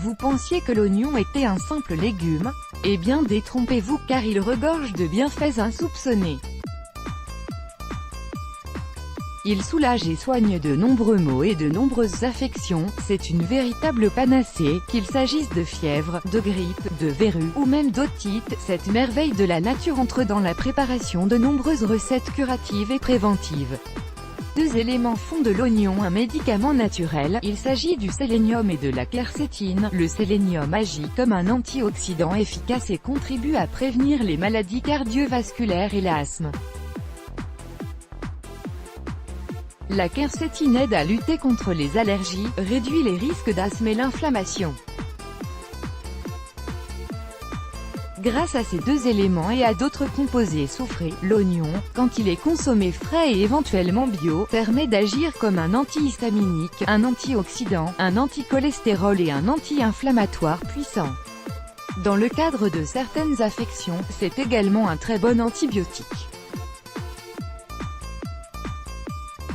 Vous pensiez que l'oignon était un simple légume? Eh bien détrompez-vous car il regorge de bienfaits insoupçonnés. Il soulage et soigne de nombreux maux et de nombreuses affections, c'est une véritable panacée, qu'il s'agisse de fièvre, de grippe, de verrue, ou même d'otite. Cette merveille de la nature entre dans la préparation de nombreuses recettes curatives et préventives. Deux éléments font de l'oignon un médicament naturel, il s'agit du sélénium et de la quercétine. Le sélénium agit comme un antioxydant efficace et contribue à prévenir les maladies cardiovasculaires et l'asthme. La quercétine aide à lutter contre les allergies, réduit les risques d'asthme et l'inflammation. Grâce à ces deux éléments et à d'autres composés soufrés, l'oignon, quand il est consommé frais et éventuellement bio, permet d'agir comme un antihistaminique, un antioxydant, un anticholestérol et un anti-inflammatoire puissant. Dans le cadre de certaines affections, c'est également un très bon antibiotique.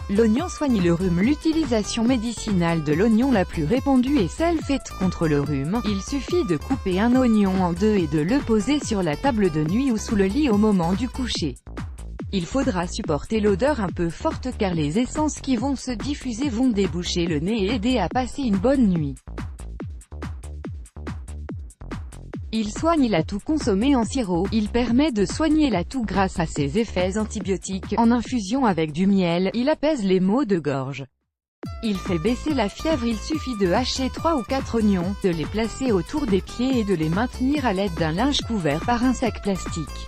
L'oignon soigne le rhume. L'utilisation médicinale de l'oignon la plus répandue est celle faite contre le rhume. Il suffit de couper un oignon en deux et de le poser sur la table de nuit ou sous le lit au moment du coucher. Il faudra supporter l'odeur un peu forte car les essences qui vont se diffuser vont déboucher le nez et aider à passer une bonne nuit. Il soigne la toux. Consommé en sirop, il permet de soigner la toux grâce à ses effets antibiotiques. En infusion avec du miel, il apaise les maux de gorge. Il fait baisser la fièvre. Il suffit de hacher 3 ou 4 oignons, de les placer autour des pieds et de les maintenir à l'aide d'un linge couvert par un sac plastique.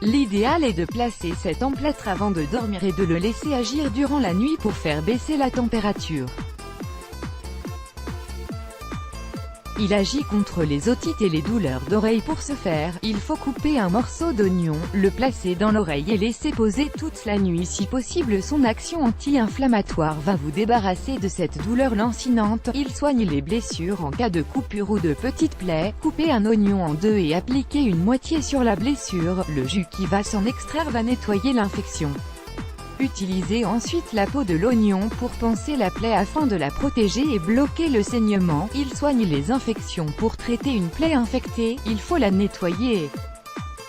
L'idéal est de placer cet emplâtre avant de dormir et de le laisser agir durant la nuit pour faire baisser la température. Il agit contre les otites et les douleurs d'oreille. Pour ce faire, il faut couper un morceau d'oignon, le placer dans l'oreille et laisser poser toute la nuit. Si possible, son action anti-inflammatoire va vous débarrasser de cette douleur lancinante. Il soigne les blessures en cas de coupure ou de petites plaies. Coupez un oignon en deux et appliquez une moitié sur la blessure. Le jus qui va s'en extraire va nettoyer l'infection. Utilisez ensuite la peau de l'oignon pour panser la plaie afin de la protéger et bloquer le saignement. Il soigne les infections. Pour traiter une plaie infectée, il faut la nettoyer.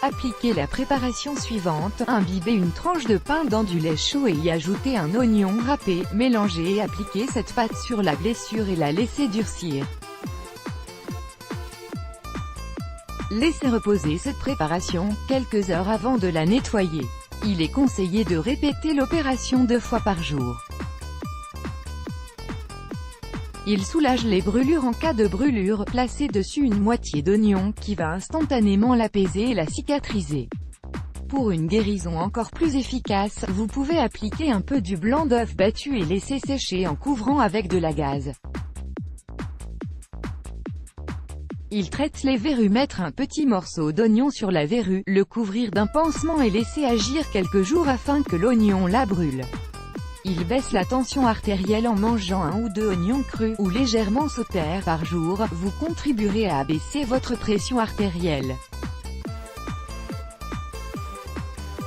Appliquez la préparation suivante. Imbibez une tranche de pain dans du lait chaud et y ajoutez un oignon râpé. Mélangez et appliquez cette pâte sur la blessure et la laissez durcir. Laissez reposer cette préparation quelques heures avant de la nettoyer. Il est conseillé de répéter l'opération 2 fois par jour. Il soulage les brûlures. En cas de brûlure, placez dessus une moitié d'oignon, qui va instantanément l'apaiser et la cicatriser. Pour une guérison encore plus efficace, vous pouvez appliquer un peu du blanc d'œuf battu et laisser sécher en couvrant avec de la gaze. Il traite les verrues. Mettre un petit morceau d'oignon sur la verrue, le couvrir d'un pansement et laisser agir quelques jours afin que l'oignon la brûle. Il baisse la tension artérielle. En mangeant 1 ou 2 oignons crus, ou légèrement sautés par jour, vous contribuerez à abaisser votre pression artérielle.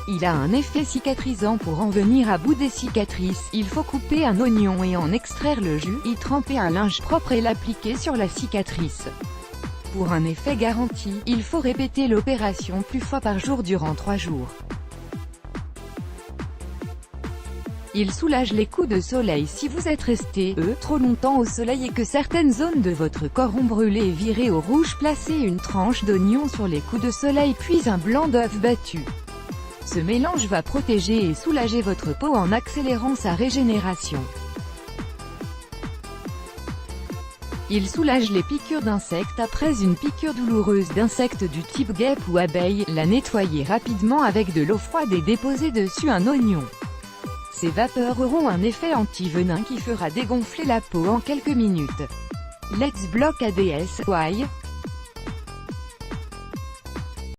Il a un effet cicatrisant. Pour en venir à bout des cicatrices, il faut couper un oignon et en extraire le jus, y tremper un linge propre et l'appliquer sur la cicatrice. Pour un effet garanti, il faut répéter l'opération plusieurs fois par jour durant 3 jours. Il soulage les coups de soleil. Si vous êtes resté, trop longtemps au soleil et que certaines zones de votre corps ont brûlé et viré au rouge, placez une tranche d'oignon sur les coups de soleil puis un blanc d'œuf battu. Ce mélange va protéger et soulager votre peau en accélérant sa régénération. Il soulage les piqûres d'insectes. Après une piqûre douloureuse d'insectes du type guêpe ou abeille, la nettoyez rapidement avec de l'eau froide et déposez dessus un oignon. Ces vapeurs auront un effet anti-venin qui fera dégonfler la peau en quelques minutes. Let's block ADS, why?